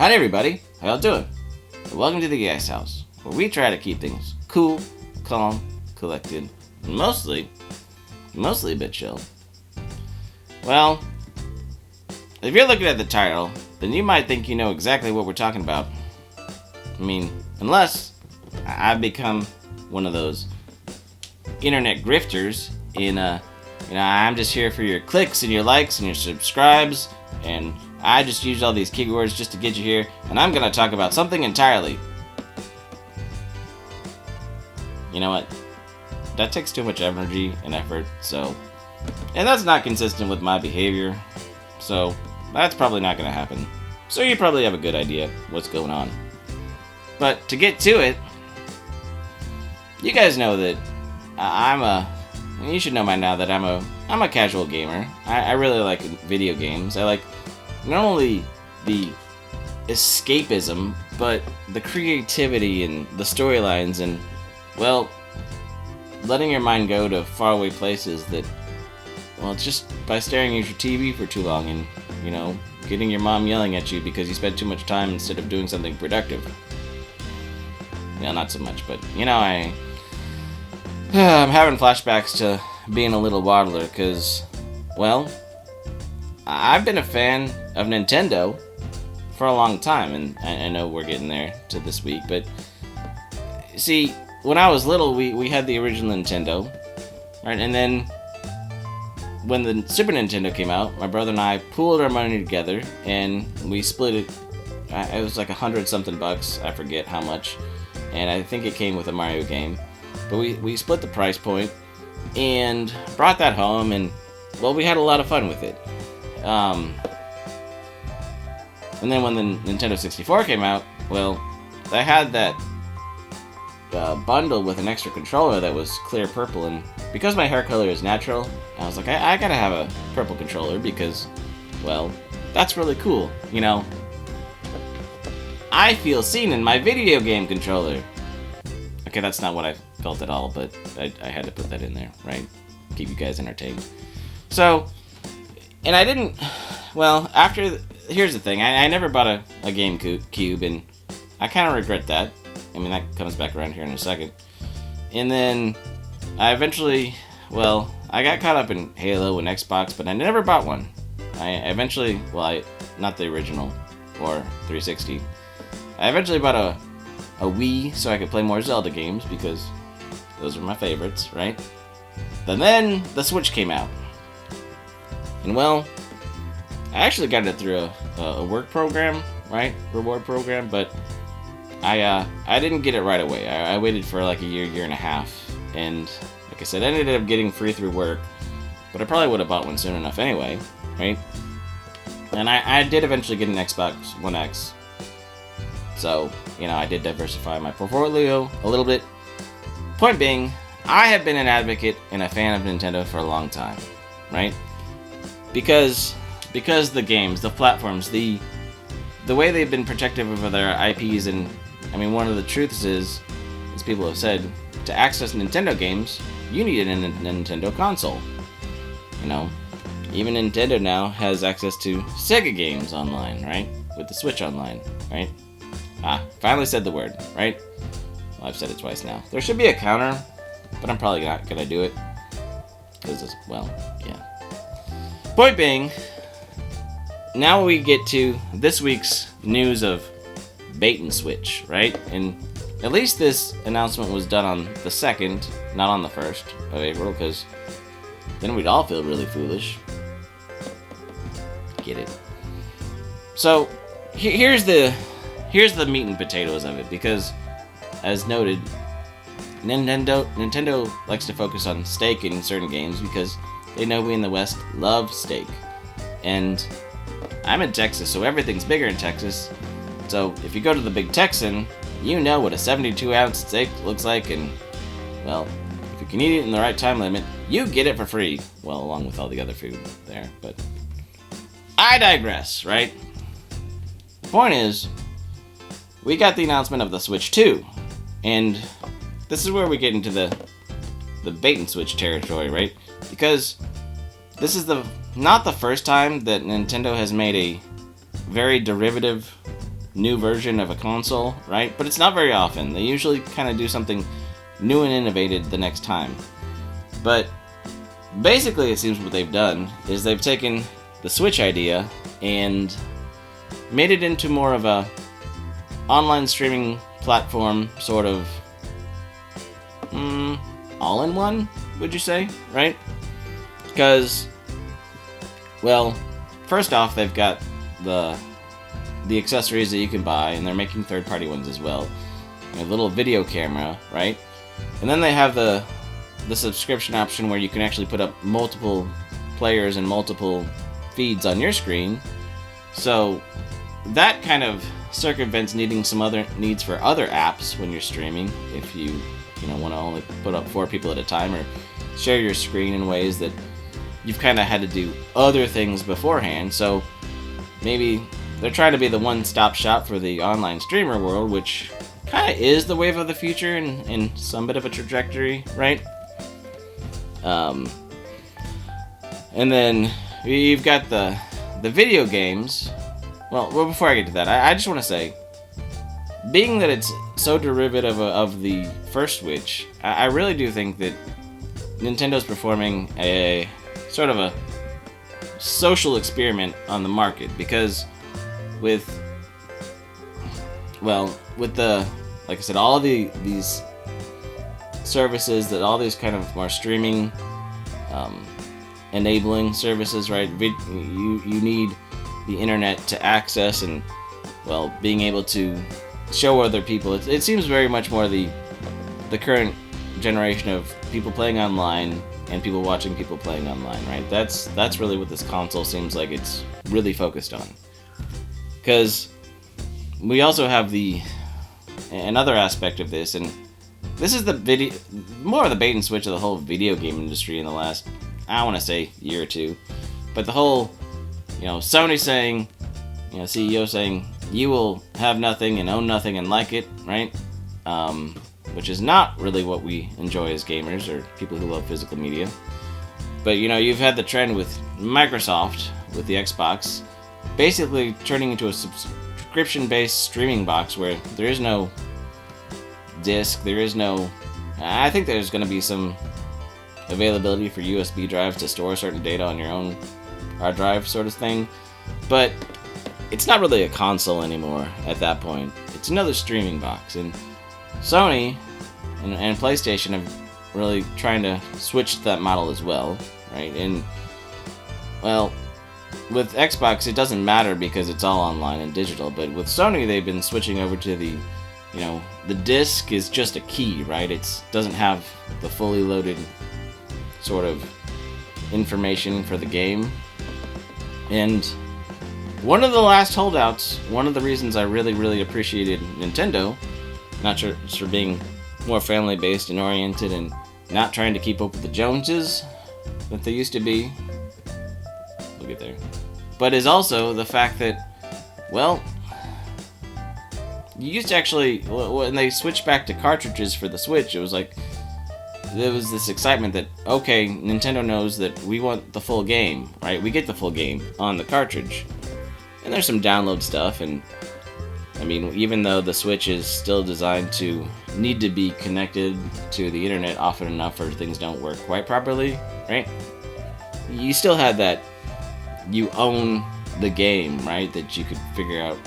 Howdy everybody, how y'all doing? Welcome to the Ice House, where we try to keep things cool, calm, collected, and mostly a bit chill. Well, if you're looking at the title, then you might think you know exactly what we're talking about. I mean, unless I've become one of those internet grifters I'm just here for your clicks and your likes and your subscribes, and I just use all these keywords just to get you here, and I'm gonna talk about something entirely. You know what? That takes too much energy and effort, and that's not consistent with my behavior, so that's probably not gonna happen. So you probably have a good idea what's going on. But to get to it, you guys know that you should know by now that I'm a casual gamer. I really like video games. I like not only the escapism, but the creativity and the storylines and, well, letting your mind go to faraway places that, well, just by staring at your TV for too long and, getting your mom yelling at you because you spent too much time instead of doing something productive. Yeah, not so much, but, I'm having flashbacks to being a little waddler because, well, I've been a fan of Nintendo for a long time, and I know we're getting there to this week, but see, when I was little, we had the original Nintendo, right? And then when the Super Nintendo came out, my brother and I pooled our money together, and we split it. It was like $100-something bucks, I forget how much, and I think it came with a Mario game. But we split the price point and brought that home, and, well, we had a lot of fun with it. And then when the Nintendo 64 came out, well, they had that bundle with an extra controller that was clear purple, and because my hair color is natural, I was like, I gotta have a purple controller because, well, that's really cool, I feel seen in my video game controller. Okay, that's not what I felt at all, but I had to put that in there, right? Keep you guys entertained. So, and I didn't, well, here's the thing, I never bought a game cube, and I kind of regret that. I mean, that comes back around here in a second. And then, I eventually, well, I got caught up in Halo and Xbox, but I never bought one. I eventually, not the original, or 360. I eventually bought a Wii so I could play more Zelda games, because those are my favorites, right? Then the Switch came out. And, well, I actually got it through a work program, right? Reward program, but I didn't get it right away. I waited for like a year and a half, and like I said, I ended up getting free through work, but I probably would have bought one soon enough anyway, right? And I did eventually get an Xbox One X, so, I did diversify my portfolio a little bit. Point being, I have been an advocate and a fan of Nintendo for a long time, right? Because the games, the platforms, the way they've been protective of their IPs, and I mean, one of the truths is, as people have said, to access Nintendo games, you need a Nintendo console. Even Nintendo now has access to Sega games online, right? With the Switch Online, right? Finally said the word, right? Well, I've said it twice now. There should be a counter, but I'm probably not gonna do it. Because, yeah. Point being, now we get to this week's news of Bait and Switch, right? And at least this announcement was done on the 2nd, not on the 1st of April, because then we'd all feel really foolish. Get it? So, here's the meat and potatoes of it, because, as noted, Nintendo likes to focus on steak in certain games because they know we in the West love steak. And I'm in Texas, so everything's bigger in Texas. So if you go to the Big Texan, you know what a 72-ounce steak looks like, and, well, if you can eat it in the right time limit, you get it for free. Well, along with all the other food there, but I digress, right? The point is, we got the announcement of the Switch 2, and this is where we get into the bait and switch territory, right? Because this is not the first time that Nintendo has made a very derivative new version of a console, right? But it's not very often. They usually kind of do something new and innovative the next time. But basically, it seems what they've done is they've taken the Switch idea and made it into more of a online streaming platform, sort of all-in-one, would you say, right? Because, well, first off, they've got the accessories that you can buy, and they're making third-party ones as well. A little video camera, right? And then they have the subscription option where you can actually put up multiple players and multiple feeds on your screen. So that kind of circumvents needing some other needs for other apps when you're streaming, if you want to only put up 4 people at a time, or share your screen in ways that you've kind of had to do other things beforehand. So maybe they're trying to be the one-stop shop for the online streamer world, which kind of is the wave of the future in some bit of a trajectory, right? And then you've got the video games. Well, before I get to that, I just want to say, being that it's so derivative of the first Switch, I really do think that Nintendo's performing a sort of a social experiment on the market, because with the, like I said, all of these services, that all these kind of more streaming enabling services, right? You need the internet to access, and, well, being able to show other people. It seems very much more the current generation of people playing online and people watching people playing online, right? That's really what this console seems like it's really focused on. Because we also have another aspect of this, and this is more of the bait and switch of the whole video game industry in the last, I want to say, year or two. But the whole, Sony saying, CEO saying, you will have nothing and own nothing and like it, right? Which is not really what we enjoy as gamers or people who love physical media. But, you've had the trend with Microsoft, with the Xbox, basically turning into a subscription-based streaming box where there is no disc, I think there's going to be some availability for USB drives to store certain data on your own hard drive sort of thing, but it's not really a console anymore at that point. It's another streaming box, and Sony and PlayStation are really trying to switch to that model as well, right? And, well, with Xbox, it doesn't matter because it's all online and digital, but with Sony, they've been switching over to the disc is just a key, right? It doesn't have the fully loaded sort of information for the game. And one of the last holdouts, one of the reasons I really, really appreciated Nintendo, not just for being more family-based and oriented and not trying to keep up with the Joneses that they used to be, we'll get there, but is also the fact that, well, you used to actually, when they switched back to cartridges for the Switch, it was like, there was this excitement that, okay, Nintendo knows that we want the full game, right? We get the full game on the cartridge. And there's some download stuff, and, I mean, even though the Switch is still designed to need to be connected to the internet often enough or things don't work quite properly, right? You still had that, you own the game, right? That you could figure out,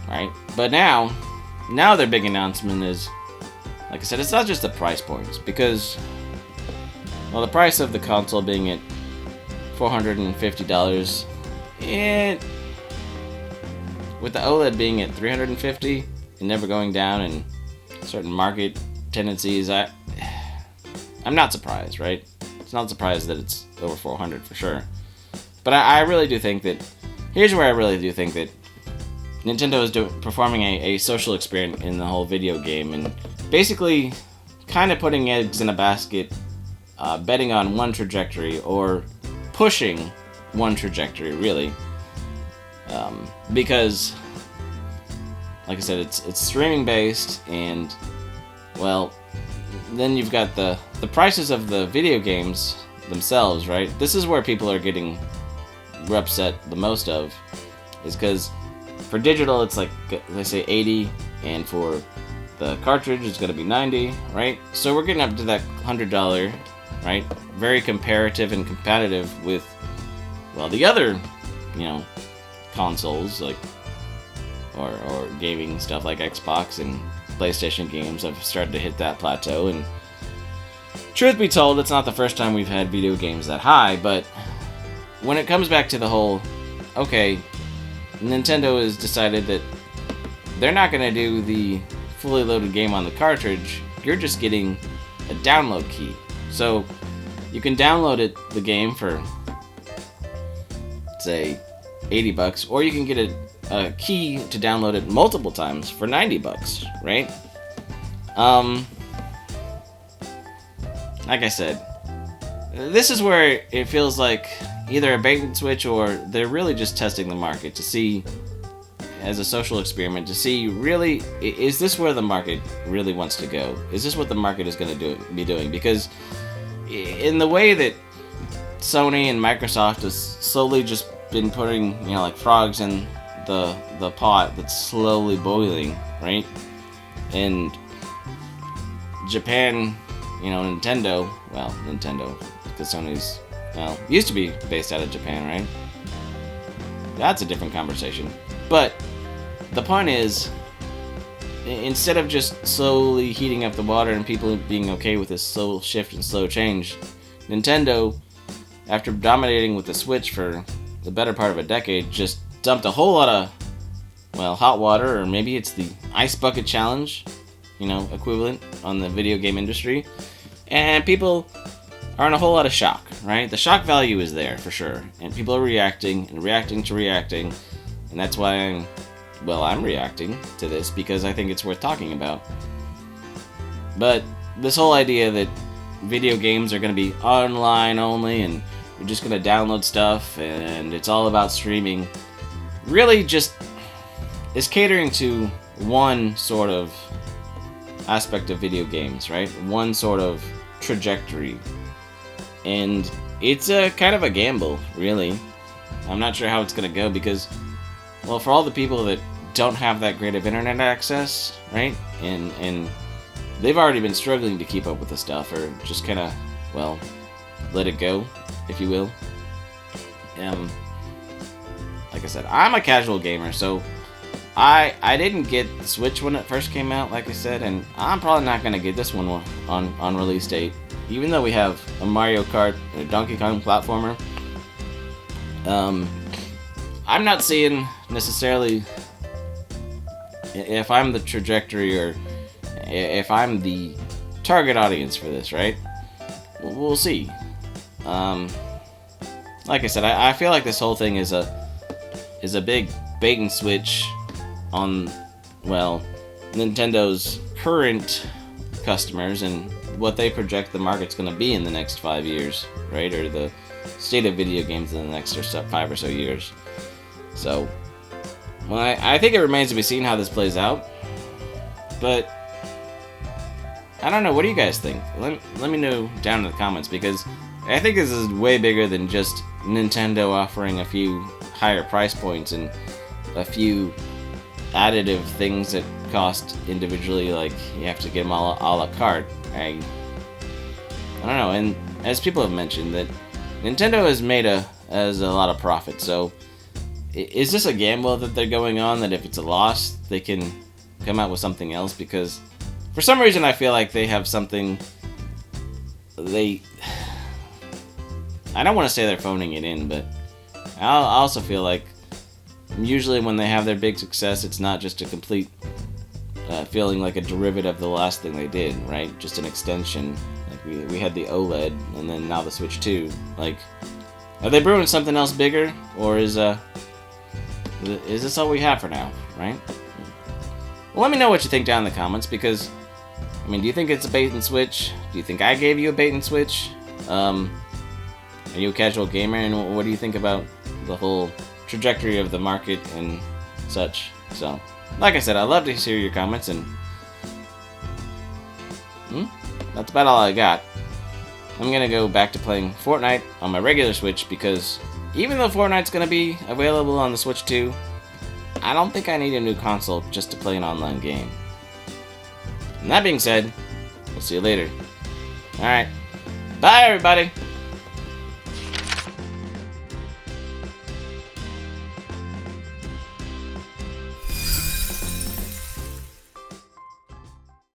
right? But now their big announcement is, like I said, it's not just the price points, because, well, the price of the console being at $450, with the OLED being at $350 and never going down, and certain market tendencies, I'm not surprised, right? It's not surprised that it's over $400 for sure. But I really do think that, here's where I really do think that Nintendo is performing a social experiment in the whole video game, and basically kind of putting eggs in a basket, betting on one trajectory, or pushing one trajectory, really. Because, like I said, it's streaming based, and, well, then you've got the prices of the video games themselves, right? This is where people are getting upset the most of, is because For digital, it's like, they say 80, and for the cartridge, it's going to be 90, right? So we're getting up to that $100, right? Very comparative and competitive with, well, the other, you know, consoles, like, or gaming stuff like Xbox and PlayStation games have started to hit that plateau. And truth be told, it's not the first time we've had video games that high, but when it comes back to the whole, okay, Nintendo has decided that they're not going to do the fully loaded game on the cartridge, you're just getting a download key. So you can download the game for, say, $80, or you can get a key to download it multiple times for $90, right? Like I said, this is where it feels like either a bait and switch, or they're really just testing the market to see, as a social experiment, to see really, is this where the market really wants to go? Is this what the market is going to be doing? Because in the way that Sony and Microsoft has slowly just been putting, you know, like frogs in the pot that's slowly boiling, right? And Japan, you know, Nintendo, because Sony's, well, used to be based out of Japan, right? That's a different conversation. But the point is, instead of just slowly heating up the water and people being okay with this slow shift and slow change, Nintendo, after dominating with the Switch for the better part of a decade, just dumped a whole lot of, well, hot water, or maybe it's the ice bucket challenge, you know, equivalent on the video game industry, and people are in a whole lot of shock, right? The shock value is there for sure, and people are reacting and reacting to reacting, and that's why I'm reacting to this, because I think it's worth talking about. But this whole idea that video games are going to be online only and you're just going to download stuff and it's all about streaming really just is catering to one sort of aspect of video games, right? One sort of trajectory. And it's a kind of a gamble, really. I'm not sure how it's going to go because, well, for all the people that don't have that great of internet access, right? And they've already been struggling to keep up with the stuff, or just kind of, well, let it go, if you will. Like I said, I'm a casual gamer, so I didn't get the Switch when it first came out, like I said, and I'm probably not going to get this one on release date, even though we have a Mario Kart and a Donkey Kong platformer. I'm not seeing necessarily if I'm the trajectory or if I'm the target audience for this, right? We'll see. Like I said, I feel like this whole thing is a big bait and switch on, well, Nintendo's current customers and what they project the market's going to be in the next 5 years, right? Or the state of video games in the next 5 or so years. So, well, I think it remains to be seen how this plays out. But I don't know. What do you guys think? Let me know down in the comments, because I think this is way bigger than just Nintendo offering a few higher price points and a few additive things that cost individually, like you have to get them all a la carte. I don't know. And as people have mentioned, that Nintendo has made a lot of profit. So is this a gamble that they're going on, that if it's a loss, they can come out with something else? Because for some reason I feel like they have something I don't want to say they're phoning it in, but I also feel like usually when they have their big success, it's not just a complete feeling like a derivative of the last thing they did, right? Just an extension. Like we had the OLED, and then now the Switch 2. Like, are they brewing something else bigger, or is this all we have for now, right? Well, let me know what you think down in the comments, because, I mean, do you think it's a bait and switch? Do you think I gave you a bait and switch? Are you a casual gamer, and what do you think about the whole trajectory of the market and such? So, like I said, I'd love to hear your comments, and that's about all I got. I'm gonna go back to playing Fortnite on my regular Switch, because even though Fortnite's gonna be available on the Switch 2, I don't think I need a new console just to play an online game. And that being said, we'll see you later. Alright. Bye, everybody!